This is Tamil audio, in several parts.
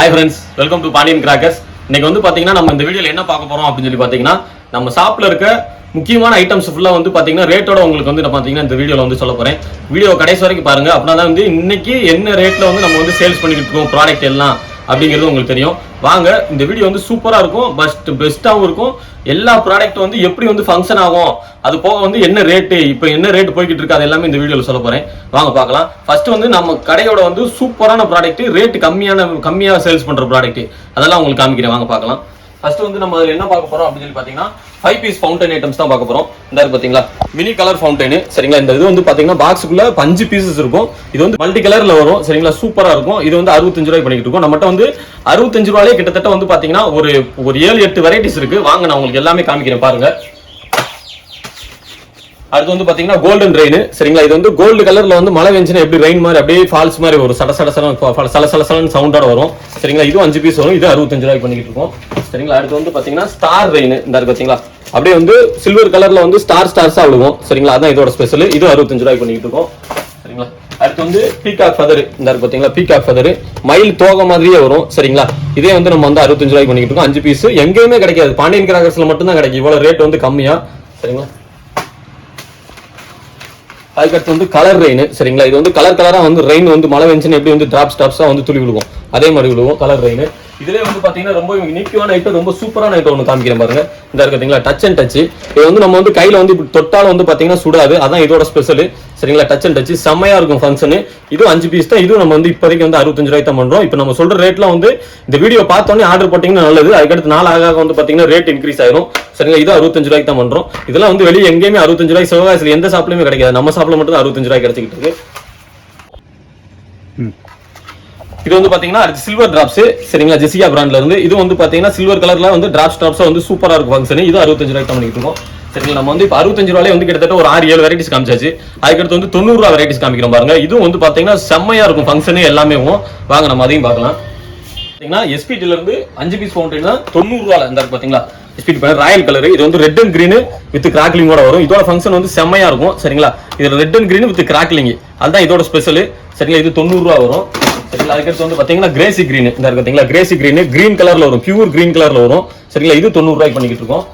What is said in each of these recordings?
Hi friends, welcome to Pandian Crackers. இன்னைக்கு வந்து பாத்தீங்கன்னா நம்ம இந்த வீடியோல என்ன பார்க்க போறோம் அப்படின்னு சொல்லி பாத்தீங்கன்னா நம்ம ஷாப்ல இருக்க முக்கியமான ஐட்டம்ஸ் ஃபுல்லா வந்து பாத்தீங்கன்னா ரேட்டோட உங்களுக்கு வந்து நான் பாத்தீங்கன்னா இந்த வீடியோல வந்து சொல்ல போறேன். வீடியோ கடைசி வரைக்கும் பாருங்க. அப்படின்னா வந்து இன்னைக்கு என்ன ரேட்ல வந்து நம்ம வந்து சேல்ஸ் பண்ணிட்டு இருக்கோம் ப்ராடக்ட் எல்லாம் அப்படிங்கிறது உங்களுக்கு தெரியும். வாங்க, இந்த வீடியோ வந்து சூப்பரா இருக்கும், பெஸ்ட்டாகவும் இருக்கும். எல்லா ப்ராடக்ட் வந்து எப்படி வந்து ஃபங்க்ஷன் ஆகும், அது போக வந்து என்ன ரேட்டு, இப்போ என்ன ரேட் போய்கிட்டு இருக்கு, அது எல்லாமே இந்த வீடியோவில் சொல்ல போறேன். வாங்க பார்க்கலாம். ஃபர்ஸ்ட் வந்து நம்ம கடையோட வந்து சூப்பரான ப்ராடக்ட், ரேட் கம்மியாக சேல்ஸ் பண்ற ப்ராடக்ட், அதெல்லாம் உங்களுக்கு காமிக்கிறேன். வாங்க பார்க்கலாம். ஃபர்ஸ்ட் வந்து நம்ம என்ன பார்க்க போறோம் அப்படின்னு சொல்லி பாத்தீங்கன்னா 5 பீஸ் ஃபவுண்டன் ஐட்டம்ஸ் தான் பார்க்க போறோம். இந்த பாத்தீங்களா மினி கலர் ஃபவுண்டன், சரிங்களா? இந்த இது வந்து பாத்தீங்கன்னா பாக்ஸுக்குள்ள 5 பீசஸ் இருக்கும். இது வந்து மல்டி கலர்ல வரும், சரிங்களா? சூப்பரா இருக்கும். இது வந்து 65 ரூபாய் பண்ணிட்டு இருக்கோம். நம்மகிட்ட வந்து 65 ரூபாயிலே கிட்டத்தட்ட வந்து பாத்தீங்கன்னா ஒரு 7-8 வெரைட்டிஸ் இருக்கு. வாங்க, நான் உங்களுக்கு எல்லாமே காமிக்கிறேன் பாருங்க. அடுத்து வந்து பாத்தீங்கன்னா கோல்டன் ரெயின், சரிங்களா? இது வந்து கோல்டு கலர்ல வந்து மழை வெஞ்சுனா எப்படி ரெயின் மாதிரி அப்படியே ஃபால்ஸ் மாதிரி ஒரு சலசலன்னு சவுண்டோட வரும், சரிங்களா? இது 5 பீஸ் வரும். இது 65 ரூபாய்க்கு பண்ணிட்டு இருக்கோம், சரிங்களா? அடுத்து வந்து பாத்தீங்கன்னா ஸ்டார் ரெயின், இந்த பாத்தீங்களா அப்படியே வந்து சில்வர் கலர்ல வந்து ஸ்டார்ஸா விழுகும், சரிங்களா? அதான் இதோட ஸ்பெஷல். இது 65 ரூபாய்க்கு பண்ணிட்டு இருக்கோம், சரிங்களா? அடுத்து வந்து பீகாக் ஃபெதர், இந்த பாத்தீங்களா பீகாக் ஃபெதர் மயில் தோகை மாதிரியே வரும், சரிங்களா? இதே வந்து நம்ம வந்து 65 ரூபாய்க்கு பண்ணிட்டு இருக்கோம். 5 பீஸ் எங்கேயுமே கிடைக்காது, பாண்டியன் கிராக்கர்ஸ்ல மட்டும் தான் கிடைக்கும் இவ்வளவு ரேட் வந்து கம்மியா, சரிங்களா? அதுக்கடுத்து வந்து கலர் ரெயின், சரிங்களா? இது வந்து கலரா வந்து ரெயின் வந்து மழை வெஞ்சுன்னு எப்படி வந்து டிராப்ஸா வந்து துளி விழுகும், அதே மாதிரி விழுவும் கலர் ரெயின். இதுல வந்து பாத்தீங்கன்னா ரொம்ப யூனிக்கான ஐட்டம், ரொம்ப சூப்பரான ஐட்டம் ஒன்று காமிக்கிறேன் பாருங்க. இந்த பாத்தீங்களா டச் அண்ட் டச். இது வந்து நம்ம வந்து கையில வந்து இப்படி தொட்டாலும் வந்து பாத்தீங்கன்னா சுடாது, அதான் இதோட ஸ்பெஷல், சரிங்களா? டச் அண்ட் டச் செம்மையா இருக்கும் ஃபங்க்ஷன். இது 5 பீஸ் தான். இது நம்ம வந்து இப்போதைக்கு வந்து 65 ரூபாய் தான் பண்றோம். இப்போ நம்ம சொல்ற ரேட்ல வந்து இந்த வீடியோ பார்த்தோன்னே ஆர்டர் போட்டீங்கன்னா நல்லது. அதுக்கடுத்து நாள் ஆக வந்து பாத்தீங்கன்னா ரேட் இன்க்ரீஸ் ஆயிரும், சரிங்களா? இது 65 ரூபாய்க்கு தான் பண்றோம். இதெல்லாம் வந்து வெளியே எங்கேயுமே 65 ரூபாய் சிவகாசியில் எந்த ஷாப்லயுமே கிடைக்காது. நம்ம ஷாப்ல மட்டும் 65 ரூபாய் கிடைச்சிக்கிட்டு இருக்கு. இது வந்து பாத்தீங்கன்னா சில்வர் டிராப்ஸ், சரிங்களா? ஜெசிகா பிராண்ட்ல இருந்து. இது வந்து பாத்தீங்கன்னா சில்வர் கலர்ல வந்து டிராப்ஸ் வந்து சூப்பரா இருக்கும் ஃபங்க்ஷன். இது 65 ரூபாய்க்கு தான் பண்ணிட்டு இருக்கோம், சரிங்களா? நம்ம வந்து இப்போ 65 ரூபாயிலே வந்து கிட்டத்தட்ட ஒரு 6-7 வெரைட்டிஸ் காமிச்சாச்சு. அதுக்கடுத்து வந்து 90 ரூபா வெரைட்டிஸ் காமிக்கிறோம் பாருங்க. இதுவும் வந்து பாத்தீங்கன்னா செம்மையா இருக்கும் ஃபங்க்ஷன் எல்லாமே. வாங்க நம்ம அதையும் பார்க்கலாம். எஸ்பிடில இருந்து 5 பீஸ் ஃபவுண்டன் தான் 90 ரூபாய். இந்த பாத்தீங்களா எஸ்பிடி பண்ண ராயல் கலர். இது வந்து ரெட் அண்ட் கிரீன் வித் கிராக்லிங்கோட வரும். இதோட ஃபங்க்ஷன் வந்து செம்மையா இருக்கும், சரிங்களா? இது red and green with crackling, அதுதான் இதோட ஸ்பெஷல், சரிங்களா? இது 90 ரூபா வரும், சரிங்களா? அதுக்கடுத்து வந்து பாத்தீங்கன்னா கிரேசி கிரீன், இந்த பாத்தீங்களா கிரேசி கிரீன் கலர்ல வரும், பியூர் கிரீன் கலர்ல வரும், சரிங்களா? இது 90 ரூபாய்க்கு பண்ணிட்டு இருக்கோம்.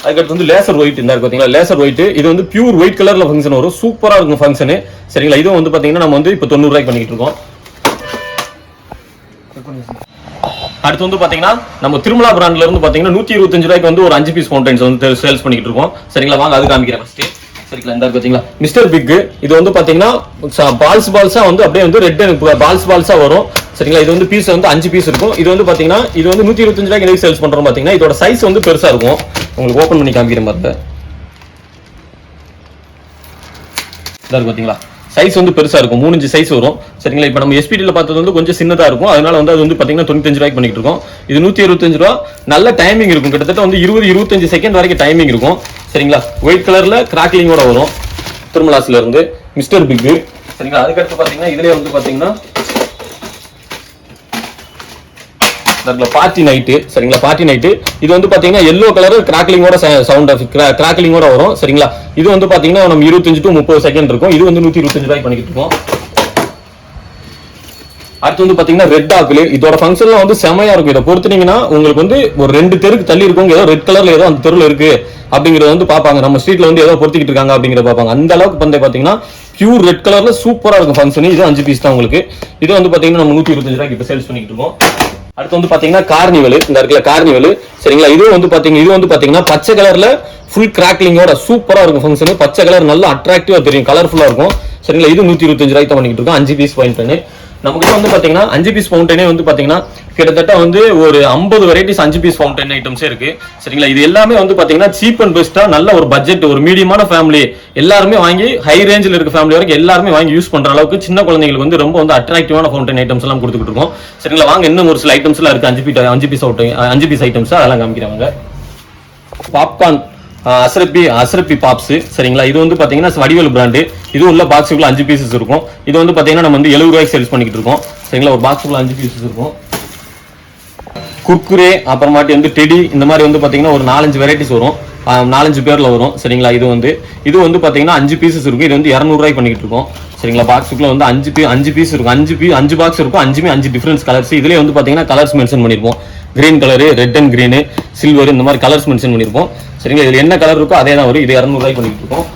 அதுக்கடுத்து வந்து லேசர் ஒயிட், இந்த பாத்தீங்களா லேசர் ஒயிட். இது வந்து பியூர் ஒயிட் கலர்ல ஃபங்க்ஷன் வரும், சூப்பரா இருக்கும் ஃபங்க்ஷன், சரிங்களா? இதுவும் வந்து பாத்தீங்கன்னா நம்ம வந்து இப்போ 90 ரூபாய்க்கு பண்ணிட்டு இருக்கோம். அடுத்து வந்து பாத்தீங்கன்னா நம்ம திருமலா பிராண்ட்ல இருந்து பாத்தீங்கன்னா 125 ரூபாய்க்கு வந்து ஒரு 5 பீஸ் ஃபவுண்டன்ஸ் வந்து சேல்ஸ் பண்ணிட்டு இருக்கோம், சரிங்களா? வாங்க அது காமிக்கிறேன் ஃபர்ஸ்ட், சரிங்களா? இந்த பாத்தீங்களா மிஸ்டர் பிக். இது வந்து பாத்தீங்கன்னா பால்ஸா வந்து அப்படியே வந்து ரெட் பால்ஸா வரும், சரிங்களா? இது வந்து பீஸ் வந்து 5 பீஸ் இருக்கும். இது வந்து பாத்தீங்கன்னா இது வந்து 125 ரூபாய்க்கு சேல்ஸ் பண்றோம். பாத்தீங்கன்னா இதோட சைஸ் வந்து பெருசா இருக்கும். உங்களுக்கு ஓபன் பண்ணி காமிக்கிறேன் பாருங்க. இத பாத்தீங்களா சைஸ் வந்து பெருசா இருக்கும், 3 இன்ச் சைஸ் வரும், சரிங்களா? இப்போ நம்ம எஸ்பிடில பார்த்தது வந்து கொஞ்சம் சின்னதா இருக்கும், அதனால வந்து அது வந்து பாத்தீங்கன்னா 95 ரூபாய்க்கு பண்ணிட்டு இருக்கோம். இது 125 ரூபா. நல்ல டைமிங் இருக்கும், கிட்டத்தட்ட வந்து 20-25 செகண்ட் வரைக்கும் டைமிங் இருக்கும், சரிங்களா? ஒயிட் கலர்ல கிராக்லிங்கோட வரும் திருமலாஸ்ல இருந்து மிஸ்டர் பிக், சரிங்களா? அதுக்கடுத்து பாத்தீங்கன்னா இதுலயே வந்து பாத்தீங்கன்னா பார்ட்டி நைட்டு, சரிங்களா? Party night. இது வந்து பாத்தீங்கன்னா எல்லோ கலர் கிராக்லிங்கோட கிராக்லிங்கோட வரும், சரிங்களா? இது வந்து பாத்தீங்கன்னா நம்ம 25-30 செகண்ட் இருக்கும். இது வந்து 125 ரூபாய்க்கு பண்ணிட்டு இருக்கோம். அடுத்து வந்து பாத்தீங்கன்னா ரெட் ஆப்பிள். இதோட ஃபங்க்ஷன்லாம் வந்து செமையா இருக்கும். இதை பொறுத்துனீங்கன்னா உங்களுக்கு வந்து ஒரு 2 தெருக்கு தள்ளி இருக்கும், ஏதோ ரெட் கலர்ல ஏதோ அந்த தெருவில் இருக்கு அப்படிங்கறத வந்து பாப்பாங்க. நம்ம ஸ்ட்ரீட்ல வந்து ஏதோ பொறுத்திக்கிட்டு இருக்காங்க அப்படிங்கறத பாப்பாங்க. அந்த அளவுக்கு வந்து பாத்தீங்கன்னா பியூர் ரெட் கலர்ல சூப்பரா இருக்கும் ஃபங்க்ஷன். இது 5 பீஸ் தான் உங்களுக்கு. இது வந்து பாத்தீங்கன்னா நம்ம 125 ரூபாய்க்கு இப்போ சேல்ஸ் பண்ணிட்டு இருக்கோம். அடுத்து வந்து பாத்தீங்கன்னா கார்னிவல், இந்த இருக்குல்ல கார்னிவல், சரிங்களா? இது வந்து பாத்தீங்கன்னா பச்சை கலர்ல ஃபுல் கிராக்லிங்கோட சூப்பரா இருக்கும் ஃபங்க்ஷன். பச்சை கலர் நல்லா அட்ராக்டிவா தெரியும், கலர்ஃபுல்லா இருக்கும், சரிங்களா? இது 125 ரூபாய்க்கு பண்ணிட்டு இருக்கோம். 5 பீஸ் ஃபவுண்டன். நமக்கு வந்து பாத்தீங்கன்னா 5 பீஸ் ஃபவுண்டனே வந்து பாத்தீங்கன்னா கிட்டத்தட்ட வந்து ஒரு 50 வெரைட்டிஸ் 5 பீஸ் ஃபவுண்டன் ஐட்டம்ஸே இருக்கு, சரிங்களா? இது எல்லாமே வந்து பாத்தீங்கன்னா சீப் அண்ட் பெஸ்டா, நல்ல ஒரு பட்ஜெட், ஒரு மீடியமான ஃபேமிலி எல்லாருமே வாங்கி, ஹை ரேஞ்சில் இருக்க ஃபேமிலி வரைக்கும் எல்லாருமே வாங்கி யூஸ் பண்ற அளவுக்கு சின்ன குழந்தைங்களுக்கு வந்து ரொம்ப வந்து அட்ராக்டிவான ஃபவுண்டன் ஐட்டம்ஸ் எல்லாம் கொடுத்துட்டு இருக்கோம், சரிங்களா? வாங்க இன்னும் ஒரு சில ஐட்டம்ஸ் எல்லாம் இருக்கு 5 பீஸ் ஐட்டம்ஸ், அதெல்லாம் காமிக்கிறாங்க. பாப்கார்ன் அசரப்பி பாப்ஸ், சரிங்களா? இது வந்து பாத்தீங்கன்னா வடிவேல் பிராண்டு. இது உள்ள பாக்ஸுக்குள்ள 5 பீசஸ் இருக்கும். இது வந்து பாத்தீங்கன்னா நம்ம வந்து 70 ரூபாய்க்கு சேல்ஸ் பண்ணிட்டு இருக்கோம், சரிங்களா? ஒரு பாக்ஸுக்குள்ள 5 பீசஸ் இருக்கும். குர்குரே, அப்புறமாட்டி வந்து டெடி, இந்த மாதிரி வந்து பாத்தீங்கன்னா ஒரு 4-5 வெரைட்டிஸ் வரும், 4-5 பேர்ல வரும் சரிங்களா. இது வந்து பாத்தீங்கன்னா 5 பீசஸ் இருக்கும். இது வந்து 200 ரூபாய்க்கு பண்ணிட்டு இருக்கோம் சரிங்களா. பாக்ஸுக்குள்ள வந்து 5 பீஸ் இருக்கும். 5 பாக்ஸ் இருக்கும். 5மே 5 டிஃபரன்ஸ் கலர்ஸ். இதுலயே வந்து பாத்தீங்கன்னா கலர்ஸ் மென்ஷன் பண்ணிருப்போம். Green colour, red and green, silver, இந்த மாதிரி கலர்ஸ் மென்ஷன் பண்ணிருப்போம் சரிங்களா. இதுல என்ன கலர் இருக்கோ அதே தான் வரும். இது 200 ரூபாய்க்கு பண்ணிட்டு இருக்கோம்.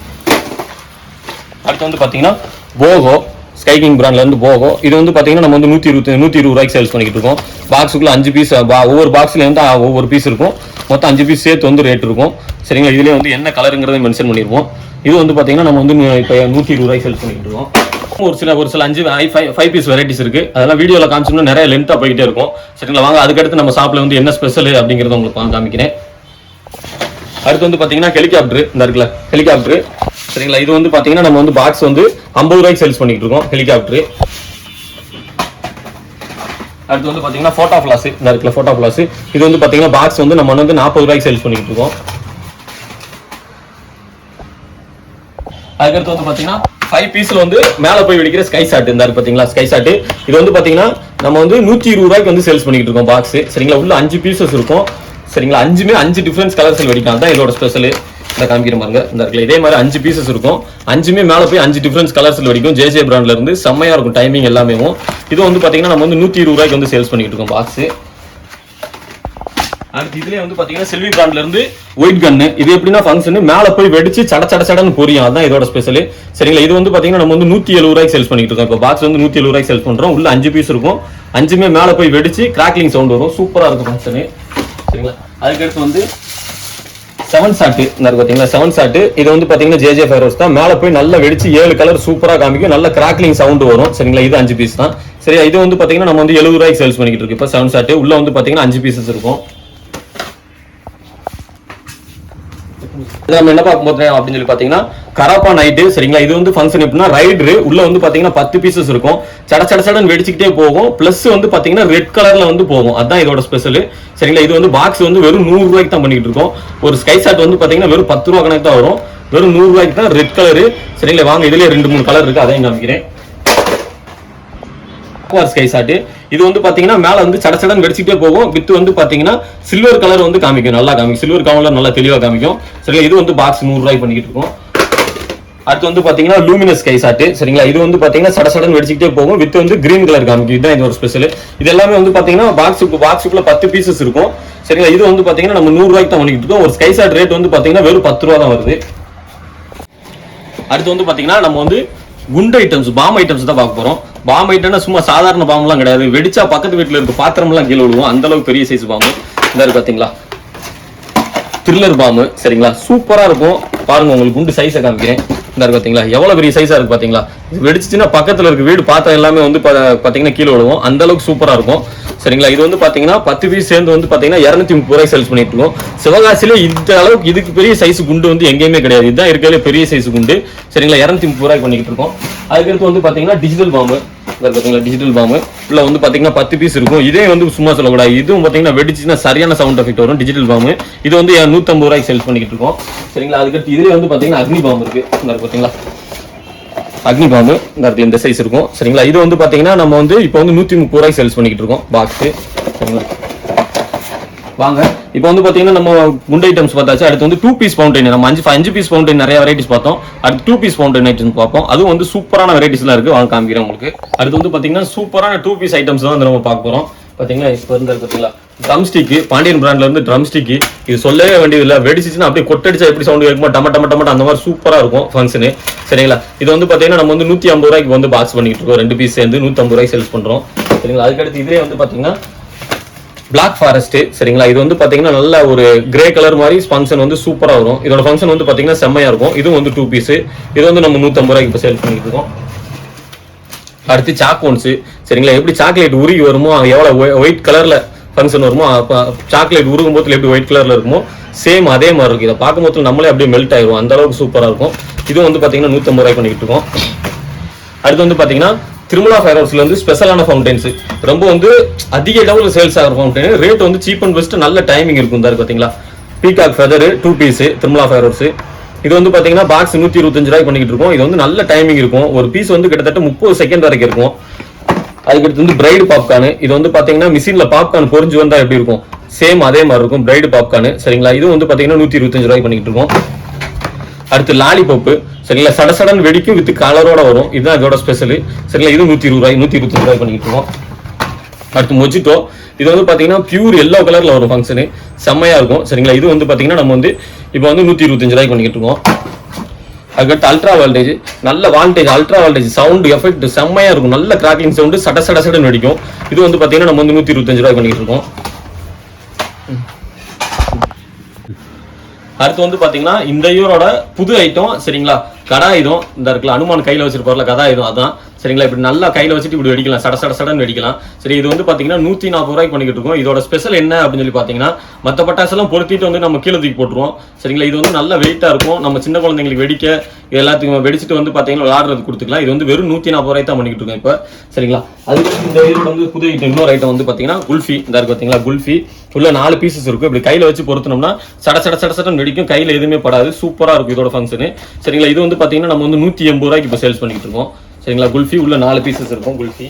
அடுத்து வந்து பாத்தீங்கன்னா போகோ, ஸ்கை கிங் பிராண்ட்ல இருந்து போகோ. இது வந்து பாத்தீங்கன்னா நம்ம வந்து 120 ரூபாய்க்கு சேல்ஸ் பண்ணிட்டு இருக்கோம். பாக்ஸுக்குள்ள 5 பீஸ், ஒவ்வொரு பாக்ஸ்ல வந்து ஒவ்வொரு பீஸ் இருக்கும். மொத்தம் 5 பீஸ் சேர்த்து வந்து ரேட் இருக்கும் சரிங்களா. இதுல வந்து என்ன கலருங்கிறத மென்ஷன் பண்ணிருப்போம். இது வந்து பாத்தீங்கன்னா நம்ம வந்து இப்போ 120 ரூபாய்க்கு சேல்ஸ் பண்ணிட்டு இருக்கோம். ஒரு சில 5 பீஸ் வெரைட்டிஸ் இருக்கு. அதெல்லாம் வீடியோல காமிச்சோம்னா நிறைய லென்த்தா போயிட்டே இருக்கும் சரிங்களா. வாங்க அதுக்கடுத்து நம்ம ஷாப்ல வந்து என்ன ஸ்பெஷல் அப்படிங்கறத உங்களுக்கு காமிக்கிறேன். அடுத்து வந்து பாத்தீங்கன்னா ஹெலிகாப்டர் இந்த இருக்குல்ல, ஹெலிகாப்டர் சரிங்களா. இது வந்து பாத்தீங்கன்னா நம்ம வந்து பாக்ஸ் வந்து 50 ரூபாய்க்கு சேல்ஸ் பண்ணிட்டு இருக்கோம் ஹெலிகாப்டர். அடுத்து வந்து பாத்தீங்கன்னா போட்டோ ஃபிளாஷ் இந்த இருக்குல்ல, போட்டோ ஃபிளாஷ். இது வந்து பாத்தீங்கன்னா பாக்ஸ் வந்து நம்ம வந்து 40 ரூபாய்க்கு சேல்ஸ் பண்ணிட்டு இருக்கோம். அதுக்கடுத்து வந்து பாத்தீங்கன்னா 5 பீஸ்ல வந்து மேல போய் வெடிக்கிற ஸ்கை ஷாட் இந்த இருக்கு பாத்தீங்களா, ஸ்கை ஷாட். இது வந்து பாத்தீங்கன்னா நம்ம வந்து 120 ரூபாய்க்கு வந்து சேல்ஸ் பண்ணிட்டு இருக்கோம் பாக்ஸ் சரிங்களா. உள்ள 5 பீசஸ் இருக்கும் சரிங்களா. 5மே 5 டிஃபரன்ஸ் கலர்ஸ்ல வெடிக்கலாம். தான் இதோட ஸ்பெஷல். இந்த காமிக்கிற பாருங்க இந்த இருக்குல்ல, இதே மாதிரி 5 பீசஸ் இருக்கும். 5மே மேல போய் 5 டிஃபரன்ஸ் கலர்ஸ்ல வெடிக்கும். ஜேஜே பிராண்ட்ல இருந்து செம்மையா இருக்கும் டைமிங் எல்லாமே. இது வந்து பாத்தீங்கன்னா நம்ம வந்து 120 ரூபாய்க்கு வந்து சேல்ஸ் பண்ணிட்டு இருக்கோம் பாக்ஸ். அடுத்து இதுலயே வந்து பாத்தீங்கன்னா செல்வி பிராண்ட்ல இருந்து ஒயிட் கன்னு. இது எப்படின்னா ஃபங்க்ஷன் மேல போய் வெடிச்சு சடன்னு பொரியும். அதான் இதோட ஸ்பெஷல் சரிங்களா. இது வந்து பாத்தீங்கன்னா நம்ம வந்து 170 ரூபாய்க்கு சேல்ஸ் பண்ணிட்டு இருக்கோம். இப்போ பாக்ஸ் வந்து 170 ரூபாய்க்கு சேல்ஸ் பண்றோம். உள்ள 5 பீஸ் இருக்கும். 5மே மேல போய் வெடிச்சு கிராக்லிங் சவுண்ட் வரும். சூப்பரா இருக்கும் ஃபங்க்ஷன் சரிங்களா. அதுக்கடுத்து வந்து 7 ஷாட் இந்த பாத்தீங்களா, 7 ஷாட். இது வந்து பாத்தீங்கன்னா ஜேஜே ஃபயர்ஸ் தான். மேல போய் நல்லா வெடிச்சு 7 கலர் சூப்பரா காமிக்கும். நல்ல கிராக்லிங் சவுண்ட் வரும் சரிங்களா. இது 5 பீஸ் தான் சரியா. இது வந்து பாத்தீங்கன்னா நம்ம வந்து 70 ரூபாய்க்கு சேல்ஸ் பண்ணிட்டு இருக்கோம். இப்போ 7 ஷாட் உள்ள வந்து பாத்தீங்கன்னா 5 பீசஸ் இருக்கும். நம்ம என்ன பார்க்க போறோம் அப்படின்னு சொல்லி பாத்தீங்கன்னா கராப்பா நைட் சரிங்களா. இது வந்து ஃபங்க்ஷன் எப்படின்னா ரைடர் உள்ள வந்து பாத்தீங்கன்னா 10 பீசஸ் இருக்கும். சடன்னு வெடிச்சுக்கிட்டே போகும். பிளஸ் வந்து பாத்தீங்கன்னா ரெட் கலர்ல வந்து போகும். அதான் இதோட ஸ்பெஷல் சரிங்களா. இது வந்து பாக்ஸ் வந்து வெறும் 100 ரூபாய்க்கு தான் பண்ணிட்டு இருக்கோம். ஒரு ஸ்கை ஷாட் வந்து பாத்தீங்கன்னா வெறும் 10 ரூபாய் கணக்கு தான் வரும். வெறும் 100 ரூபாய்க்கு தான் ரெட் கலரு சரிங்களா. வாங்க இதுலயே 2-3 கலர் இருக்கு, அதையும் காமிக்கிறேன். ஸ்கை ஷாட் இது வந்து பாத்தீங்கன்னா மேல வந்து சடன்னு வெடிச்சுட்டே போகும். வித் வந்து பாத்தீங்கன்னா சில்வர் கலர் வந்து காமிக்கும், நல்லா காமிக்கும். சில்வர் கலர் நல்லா தெளிவா காமிக்கும் சரிங்களா. இது வந்து பாக்ஸ் 100 ரூபாய்க்கு பண்ணிட்டு இருக்கோம். அடுத்து வந்து பாத்தீங்கன்னா லூமினஸ் ஸ்கை ஷாட் சரிங்களா. இது வந்து பாத்தீங்கன்னா சடன்னு வெடிச்சுட்டே போகும். வித் வந்து கிரீன் கலர் காமிக்கும். இதுதான் இதோட ஸ்பெஷல். இது எல்லாமே வந்து பாத்தீங்கன்னா பாக்ஸுக்குள்ள 10 பீசஸ் இருக்கும் சரிங்களா. இது வந்து பாத்தீங்கன்னா நம்ம 100 ரூபாய்க்கு தான் பண்ணிட்டு இருக்கோம். ஒரு ஸ்கை ஷாட் ரேட் வந்து பாத்தீங்கன்னா வெறும் 10 ரூபா தான் வருது. அடுத்து வந்து பாத்தீங்கன்னா நம்ம வந்து குண்டு ஐட்டம்ஸ், பாம் ஐட்டம்ஸ் தான் பார்க்க போறோம். பாம் ஐட்டம்னா சும்மா சாதாரண பாம்பெல்லாம் கிடையாது. வெடிச்சா பக்கத்து வீட்டுல இருக்க பாத்திரம் எல்லாம் கீழே விடுவோம். அந்த அளவுக்கு பெரிய சைஸ் பாம்பு இந்த இருக்கு பாத்தீங்களா, த்ரில்லர் பாம்பு சரிங்களா. சூப்பரா இருக்கும் பாருங்க. உங்களுக்கு குண்டு சைஸை காமிக்கிறேன். இந்த இருக்கு பாத்தீங்களா, எவ்வளவு பெரிய சைஸா இருக்கு பாத்தீங்களா. இது வெடிச்சுன்னா பக்கத்துல இருக்க வீடு பாத்திரம் எல்லாமே வந்து பாத்தீங்கன்னா கீழே விடுவோம். அந்த அளவுக்கு சூப்பரா இருக்கும் சரிங்களா. இது வந்து பாத்தீங்கன்னா 10 பீஸ் சேர்ந்து வந்து பாத்தீங்கன்னா 230 ரூபாய் சேல்ஸ் பண்ணிட்டு இருக்கோம். சிவகாசியில இந்த அளவுக்கு இதுக்கு பெரிய சைஸ் குண்டு வந்து எங்கேயுமே கிடையாது. இதுதான் இருக்கிறதுல பெரிய சைஸ் குண்டு சரிங்களா. 230 ரூபாய்க்கு பண்ணிட்டு இருக்கோம். அதுக்கடுத்து வந்து பாத்தீங்கன்னா டிஜிட்டல் பாம்பு பாத்தீங்களா, டிஜிட்டல் பாம்பு உள்ள வந்து பாத்தீங்கன்னா 10 பீஸ் இருக்கும். இதே வந்து சும்மா சொல்லக்கூடாது. இதுவும் பாத்தீங்கன்னா வெடிச்சுன்னா சரியான சவுண்ட் எஃபெக்ட் வரும். டிஜிட்டல் பாம்பு இது வந்து 150 ரூபாய்க்கு சேல்ஸ் பண்ணிட்டு இருக்கோம் சரிங்களா. அதுக்கடுத்து இதுல வந்து பாத்தீங்கன்னா அக்னி பாம்பு இருக்கு பாத்தீங்களா, அக்னி பாம்பு இந்த சைஸ் இருக்கும் சரிங்களா. இது வந்து பாத்தீங்கன்னா நம்ம வந்து இப்போ வந்து 130 ரூபாய்க்கு சேல்ஸ் பண்ணிட்டு இருக்கோம் பாக்ஸ் சரிங்களா. வாங்க இப்போ வந்து பாத்தீங்கன்னா நம்ம குண்டு ஐட்டம்ஸ் பார்த்தாச்சு. அடுத்து வந்து 2 பீஸ் ஃபவுண்டைன். நம்ம 5 பீஸ் ஃபவுண்டைன் நிறைய வெரைட்டிஸ் பார்த்தோம். அடுத்து 2 பீஸ் ஃபவுண்டைன் ஐட்டம்ஸ் பார்ப்போம். அதுவும் வந்து சூப்பரான வெரைட்டிஸ்லாம் இருக்கு. வாங்க காமிக்கிறேன் உங்களுக்கு. அடுத்து வந்து பாத்தீங்கன்னா சூப்பரான 2 பீஸ் ஐட்டம்ஸ் தான் நம்ம பார்க்க போறோம். பாத்தீங்களா இப்போ இருந்தாரு பாத்தீங்களா ட்ரம் ஸ்டிக், பாண்டியன் பிராண்ட்ல இருந்து ட்ரம் ஸ்டிக். இது சொல்லவே வேண்டியது இல்ல. வெடிச்சுன்னா அப்படியே கொட்டடிச்சா எப்படி சவுண்ட் கேட்குமோ டம அந்த மாதிரி சூப்பரா இருக்கும் ஃபங்க்ஷனு சரிங்களா. இது வந்து பாத்தீங்கன்னா நம்ம வந்து 150 ரூபாய்க்கு வந்து பாக்ஸ் பண்ணிட்டு இருக்கோம். 2 பீஸ் சேர்ந்து 150 ரூபாய்க்கு சேல்ஸ் பண்றோம் சரிங்களா. அதுக்கடுத்து இதுலயே வந்து பாத்தீங்கன்னா பிளாக் ஃபாரஸ்ட் சரிங்களா. இது வந்து பாத்தீங்கன்னா நல்ல ஒரு கிரே கலர் மாதிரி ஃபங்க்ஷன் வந்து சூப்பரா வரும். இதோட ஃபங்க்ஷன் வந்து பாத்தீங்கன்னா செம்மையா இருக்கும். இது வந்து 2 பீஸ். இது வந்து நம்ம 150 ரூபாய்க்கு இப்போ சேல்ஸ் பண்ணிட்டு இருக்கோம். அடுத்து சாக்கோன்ஸ் சரிங்களா. எப்படி சாக்லேட் உருகி வருமோ, எவ்வளவு ஒயிட் கலர்ல ஃபங்க்ஷன் வருமோ, சாக்லேட் உருகும் போது எப்படி ஒயிட் கலர்ல இருக்குமோ சேம் அதே மாதிரி இருக்கும். இதை பார்க்கும்போது நம்மளே அப்படியே மெல்ட் ஆயிடும். அந்த அளவுக்கு சூப்பரா இருக்கும். இது வந்து பாத்தீங்கன்னா 150 ரூபாய்க்கு பண்ணிட்டு இருக்கோம். அடுத்து வந்து பாத்தீங்கன்னா திருமலா ஃபயர் ஹவுஸ்ல வந்து ஸ்பெஷலான ஃபவுண்டைன்ஸ், ரொம்ப வந்து அதிக லெவலில் சேல்ஸ் ஆகிற ஃபவுண்டைன். ரேட் வந்து சீப் அண்ட் பெஸ்ட், நல்ல டைமிங் இருக்கும். தான் பாத்தீங்களா peacock feather 2 piece Tirumala fire house. இது வந்து பாத்தீங்கன்னா பாக்ஸ் 125 ரூபாய்க்கு பண்ணிட்டு இருக்கோம். இது வந்து நல்ல டைமிங் இருக்கும். ஒரு பீஸ் வந்து கிட்டத்தட்ட 30 செகண்ட் வரைக்கும் இருக்கும். அதுக்கடுத்து வந்து பிரைடு பாப்கார்ன். இது வந்து பாத்தீங்கன்னா மிஷின்ல பாப்கார்ன் பொரிஞ்சு வந்தா எப்படி இருக்கும் சேம் அதே மாதிரி இருக்கும் பிரைடு பாப்கார்னு சரிங்களா. இது வந்து பாத்தீங்கன்னா 125 ரூபாய்க்கு பண்ணிட்டு இருக்கோம். அடுத்து லாலிபப்பு சரிங்களா, சடசடன் வெடிக்கும் வித் கலரோட வரும், இதுதான் இதோட ஸ்பெஷல் சரிங்களா. இது 120 ரூபாய் 125 ரூபாய் பண்ணிட்டு இருக்கோம். அடுத்து மொஜிட்டோ, இது வந்து பாத்தீங்கன்னா பியூர் எல்லோ கலர்ல வரும் ஃபங்க்ஷனு, செம்மையா இருக்கும் சரிங்களா. இது வந்து பாத்தீங்கன்னா நம்ம வந்து இப்போ வந்து 125 ரூபாய்க்கு பண்ணிட்டு இருக்கோம். அதுக்கடுத்து அல்ட்ரா வால்டேஜ், நல்ல voltage ultra voltage sound effect செம்மையா இருக்கும், நல்ல கிராக்லிங் சவுண்டு சடசடன்னு வெடிக்கும். இது வந்து பாத்தீங்கன்னா நம்ம வந்து 125 ரூபாய் பண்ணிட்டு இருக்கோம். அடுத்து வந்து பாத்தீங்கன்னா இந்த இயரோட புது ஐட்டம் சரிங்களா, கடாயுதம் இந்த இருக்குல்ல, அனுமான் கையில வச்சிருப்பார்ல கதாயுதம், அதான் சரிங்களா. இப்படி நல்லா கையில வச்சுட்டு இப்படி வெடிக்கலாம், சடசடன்னு வெடிக்கலாம் சரி. இது வந்து பாத்தீங்கன்னா 140 ரூபாய்க்கு பண்ணிக்கிட்டு இருக்கோம். இதோட ஸ்பெஷல் என்ன அப்படின்னு சொல்லி பாத்தீங்கன்னா, மற்ற பட்டாசெல்லாம் பொருத்திட்டு வந்து நம்ம கீழே தூக்கி போட்டுருவோம் சரிங்களா. இது வந்து நல்ல வெயிட்டா இருக்கும், நம்ம சின்ன குழந்தைங்களுக்கு வெடிக்க எல்லாத்துக்கும் வெடிச்சிட்டு வந்து பாத்தீங்கன்னா விளாடுறது கொடுத்துக்கலாம். இது வந்து வெறும் 140 ரூபாய் தான் பண்ணிக்கிட்டு இருக்கோம் இப்போ சரிங்களா. அதுக்கு இந்த இதோட வந்து புது ஐட்டம் இன்னொரு ஐட்டம் வந்து பாத்தீங்கன்னா குல்ஃபி, இந்த இருக்கு பாத்தீங்களா குல்ஃபி, உள்ள 4 பீசஸ் இருக்கும். இப்படி கையில வச்சு பொருத்தணும்னா சடசடன்னு வெடிக்கும், கையில எதுவுமே படாது, சூப்பரா இருக்கும் இதோட ஃபங்க்ஷனு சரிங்களா. இது வந்து பாத்தீங்கன்னா நம்ம வந்து 180 ரூபாய்க்கு இப்போ சேல்ஸ் பண்ணிட்டு இருக்கோம் சரிங்களா. குல்ஃபி உள்ள 4 பீசஸ் இருக்கும் குல்ஃபி.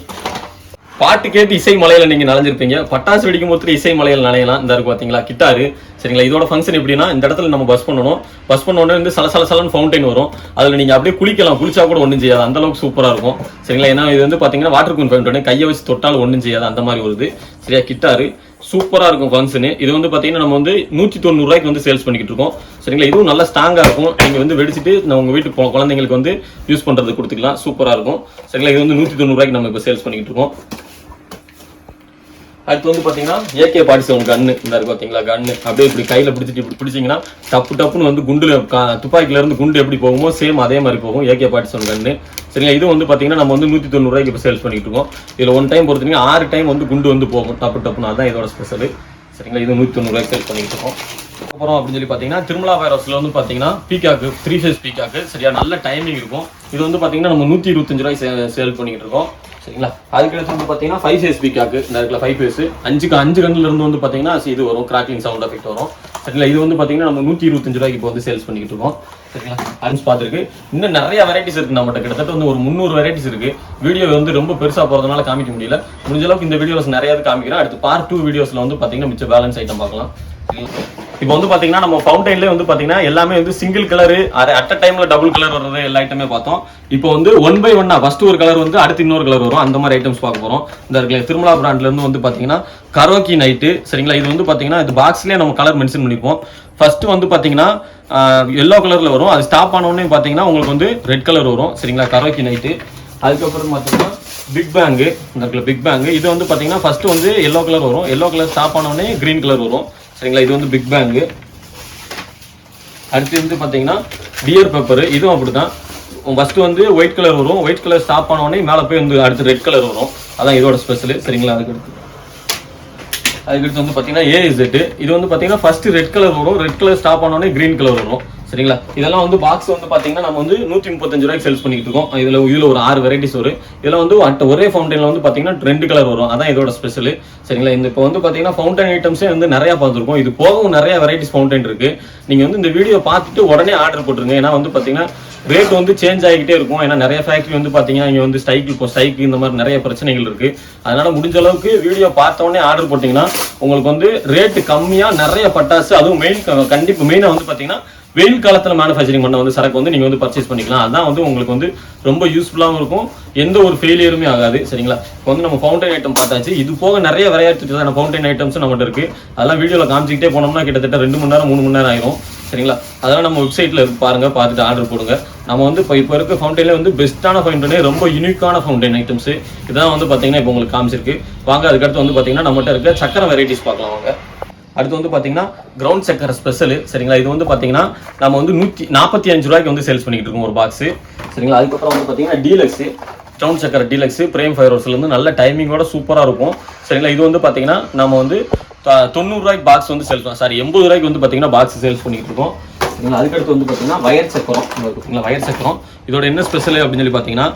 பாட்டு கேட்டு இசை மலையில நீங்க நனைஞ்சிருப்பீங்க, பட்டாசு வெடிக்கும் போது இசை மலையில நனையலாம். இந்த இருக்கு பாத்தீங்களா கிட்டாரு சரிங்களா. இதோட ஃபங்க்ஷன் எப்படின்னா, இந்த இடத்துல நம்ம பஸ் பண்ண உடனே வந்து சலசலன்னு ஃபவுண்டைன் வரும், அதுல நீங்க அப்படியே குளிக்கலாம், குளிச்சா கூட ஒன்றும் செய்யாது, அந்த அளவுக்கு சூப்பரா இருக்கும் சரிங்களா. ஏன்னா இது வந்து பாத்தீங்கன்னா வாட்டர் கூன் ஃபவுண்டைன், கையை வச்சு தொட்டாலும் ஒன்றும் செய்யாது, அந்த மாதிரி வருது சரியா. கிட்டாரு சூப்பரா இருக்கும் ஃபங்க்ஷனு. இது வந்து பாத்தீங்கன்னா நம்ம வந்து 190 ரூபாய்க்கு வந்து சேல்ஸ் பண்ணிக்கிட்டு இருக்கோம் சரிங்களா. இதுவும் நல்லா ஸ்ட்ராங்கா இருக்கும், நீங்க வந்து வெடிச்சிட்டு உங்க வீட்டு குழந்தைங்களுக்கு வந்து யூஸ் பண்றது கொடுத்துக்கலாம், சூப்பரா இருக்கும் சரிங்களா. இது வந்து 190 ரூபாய்க்கு நம்ம இப்போ சேல்ஸ் பண்ணிக்கிட்டு இருக்கோம். அடுத்து வந்து பாத்தீங்கன்னா AK-47 கன்னு, இந்த இருக்கு பாத்தீங்களா கன்னு, அப்படியே இப்படி கையில பிடிச்சிட்டு இப்படி பிடிச்சிங்கன்னா டப்புன்னு வந்து குண்டுல துப்பாக்கில இருந்து குண்டு எப்படி போகுமோ சேம் அதே மாதிரி போகும் AK-47 கன்னு சரிங்களா. இது வந்து பாத்தீங்கன்னா நம்ம வந்து 190 ரூபாய்க்கு இப்போ சேல்ஸ் பண்ணிட்டு இருக்கோம். இதுல 1 டைம் பொறுத்தீங்கன்னா 6 டைம் வந்து குண்டு வந்து போகும் டப்புன்னு, அதுதான் இதோட ஸ்பெஷல் சரிங்களா. இது 190 ரூபாய்க்கு சேல்ஸ் பண்ணிட்டு இருக்கோம். அப்புறம் அப்படின்னு சொல்லி பாத்தீங்கன்னா திருமலா வைரஸ்ல வந்து பாத்தீங்கன்னா பீகாக்கு 3 ஃபேஸ் பீகாக்கு சரியா, நல்ல டைமிங் இருக்கும். இது வந்து பாத்தீங்கன்னா நம்ம 125 ரூபாய்க்கு சேல் பண்ணிட்டு இருக்கோம் சரிங்களா. அதுக்கடுத்து வந்து பாத்தீங்கன்னா 5 ஃபேஸ் பீகாக்கு, இந்த இடத்துல 5 ஃபேஸ் 5 கண்ணுல இருந்து வந்து பாத்தீங்கன்னா இது வரும், கிராக்லிங் சவுண்ட் எஃபெக்ட் வரும் சரிங்களா. இது வந்து பாத்தீங்கன்னா நம்ம 125 ரூபாய்க்கு இப்போ வந்து சேல்ஸ் பண்ணிக்கிட்டு இருக்கோம் சரிங்களா. அன்ஸ் பார்த்துருக்கு, இன்னும் நிறைய வெரைட்டிஸ் இருக்கு நம்மகிட்ட, கிட்டத்தட்ட வந்து ஒரு 300 வெரைட்டிஸ் இருக்கு. வீடியோ வந்து ரொம்ப பெருசா போறதுனால காமிக்க முடியல, முடிஞ்ச அளவுக்கு இந்த வீடியோஸ் நிறைய காமிக்கிறேன். அடுத்து பார்ட் 2 வீடியோஸ்ல வந்து பாத்தீங்கன்னா மிச்ச பேலன்ஸ் ஐட்டம் பார்க்கலாம். இப்போ வந்து பாத்தீங்கன்னா நம்ம ஃபவுண்டைன்ல வந்து பாத்தீங்கன்னா எல்லாமே வந்து சிங்கிள் கலர், அட் அ டைம்ல டபுள் கலர் வர்றது எல்லா ஐட்டமே பார்த்தோம். இப்போ வந்து 1 by 1 ஃபர்ஸ்ட் ஒரு கலர் வந்து அடுத்து இன்னொரு கலர் வரும், அந்த மாதிரி ஐட்டம்ஸ் பார்க்க போறோம். இந்த இருக்குல்ல திருமலா பிராண்ட்ல இருந்து வந்து பாத்தீங்கன்னா கரோக்கி நைட்டு சரிங்களா. இது வந்து பாத்தீங்கன்னா இது பாக்ஸ்லயே நம்ம கலர் மென்ஷன் பண்ணிப்போம். ஃபர்ஸ்ட் வந்து பாத்தீங்கன்னா எல்லோ கலர்ல வரும், அது ஸ்டாப் ஆன உடனே பாத்தீங்கன்னா உங்களுக்கு வந்து ரெட் கலர் வரும் சரிங்களா, கரோக்கி நைட்டு. அதுக்கப்புறம் பாத்தீங்கன்னா பிக் பேங்க், இந்த இருக்குல்ல பிக் பேங்க், இது வந்து பாத்தீங்கன்னா ஃபர்ஸ்ட் வந்து எல்லோ கலர் வரும், எல்லோ கலர் ஸ்டாப் ஆன உடனே கிரீன் கலர் வரும் சரிங்களா. இது வந்து பிக் பேங்க். அடுத்து வந்து பாத்தீங்கன்னா டியர் பெப்பர், இதுவும் அப்படிதான், ஃபர்ஸ்ட் வந்து ஒயிட் கலர் வரும், ஒயிட் கலர் ஸ்டாப் ஆன உடனே மேலே போய் வந்து அடுத்து ரெட் கலர் வரும், அதான் இதோட ஸ்பெஷல் சரிங்களா. அதுக்கடுத்து வந்து பாத்தீங்கன்னா AZ, இது வந்து பாத்தீங்கன்னா ஃபர்ஸ்ட் ரெட் கலர் வரும், ரெட் கலர் ஸ்டாப் ஆன உடனே கிரீன் கலர் வரும் சரிங்களா. இதெல்லாம் வந்து பாக்ஸ் வந்து பாத்தீங்கன்னா நம்ம வந்து 135 ரூபாய்க்கு சேல்ஸ் பண்ணிட்டு இருக்கோம். இதுல ஒரு 6 வெரைட்டிஸ் வரும். இதுல வந்து ஒரே ஃபவுண்டைன்ல வந்து பாத்தீங்கன்னா 2 கலர் வரும், அதான் இதோட ஸ்பெஷல் சரிங்களா. இந்த இப்போ வந்து பாத்தீங்கன்னா ஃபவுண்டைன் ஐட்டம்ஸே வந்து நிறைய பார்த்துருக்கோம், இது போகவும் நிறைய வெரைட்டிஸ் ஃபவுண்டைன் இருக்கு. நீங்க வந்து இந்த வீடியோ பார்த்துட்டு உடனே ஆர்டர் போட்டுருங்க, ஏன்னா வந்து பாத்தீங்கன்னா ரேட் வந்து சேஞ்ச் ஆகிக்கிட்டே இருக்கும். ஏன்னா நிறைய ஃபேக்டரி வந்து பாத்தீங்கன்னா இங்க வந்து ஸ்ட்ரைக் இந்த மாதிரி நிறைய பிரச்சனைகள் இருக்கு. அதனால முடிஞ்ச அளவுக்கு வீடியோ பார்த்த உடனே ஆர்டர் போட்டீங்கன்னா உங்களுக்கு வந்து ரேட் கம்மியா நிறைய பட்டாசு, அதுவும் கண்டிப்பா மெயினா வந்து பாத்தீங்கன்னா வெயில் காலத்துல மேனுஃபேக்சரிங் பண்ண வந்து சரக்கு வந்து நீங்க வந்து பர்ச்சேஸ் பண்ணிக்கலாம். அதான் வந்து உங்களுக்கு வந்து ரொம்ப யூஸ்ஃபுல்லாகவும் இருக்கும், எந்த ஒரு ஃபெயிலியருமே ஆகாது சரிங்களா. இப்போ வந்து நம்ம ஃபவுண்டைன் ஐட்டம் பார்த்தாச்சு, இது போக நிறைய வெரைட்டிஸான ஃபவுண்டைன் ஐட்டம்ஸ் நம்மகிட்ட இருக்கு. அதெல்லாம் வீடியோல காமிச்சிக்கிட்டே போனோம்னா கிட்டத்தட்ட 2 மணி நேரம் 3 மணி நேரம் ஆயிரும் சரிங்களா. அதெல்லாம் நம்ம வெப்சைட்ல பாருங்க, பார்த்துட்டு ஆர்டர் போடுங்க. நம்ம வந்து இப்போ இருக்க ஃபவுண்டைன்ல வந்து பெஸ்ட்டான ஃபவுண்டைனே, ரொம்ப யூனிக்கான ஃபவுண்டைன் ஐட்டம்ஸ் இதான் வந்து பாத்தீங்கன்னா இப்போ உங்களுக்கு காமிச்சிருக்கு. வாங்க அதுக்கடுத்து வந்து பாத்தீங்கன்னா நம்மகிட்ட இருக்க சக்கரை வெரைட்டிஸ் பார்க்கலாம் வாங்க. அடுத்து வந்து பாத்தீங்கன்னா கிரவுண்ட் சக்கரை ஸ்பெஷல் சரிங்களா. இது வந்து பாத்தீங்கன்னா நம்ம வந்து 145 ரூபாய்க்கு வந்து சேல்ஸ் பண்ணிட்டு இருக்கோம் ஒரு பாக்ஸ் சரிங்களா. அதுக்கப்புறம் வந்து பாத்தீங்கன்னா டீலக்ஸ் கிரவுண்ட் சக்கரை டீலக்ஸ் பிரேம் ஃபயர் ஹவுஸ்ல இருந்து நல்ல டைமிங்கோட சூப்பரா இருக்கும் சரிங்களா. இது வந்து பாத்தீங்கன்னா நம்ம வந்து 90 ரூபாய்க்கு பாக்ஸ் வந்து சேல்ஸ் 80 ரூபாய்க்கு வந்து பாத்தீங்கன்னா பாக்ஸ் சேல்ஸ் பண்ணிட்டு இருக்கோம் சரிங்களா. அதுக்கடுத்து வந்து பாத்தீங்கன்னா வயர் சக்கரம், வயர் சக்கரம் இதோட என்ன ஸ்பெஷல் அப்படின்னு சொல்லி பாத்தீங்கன்னா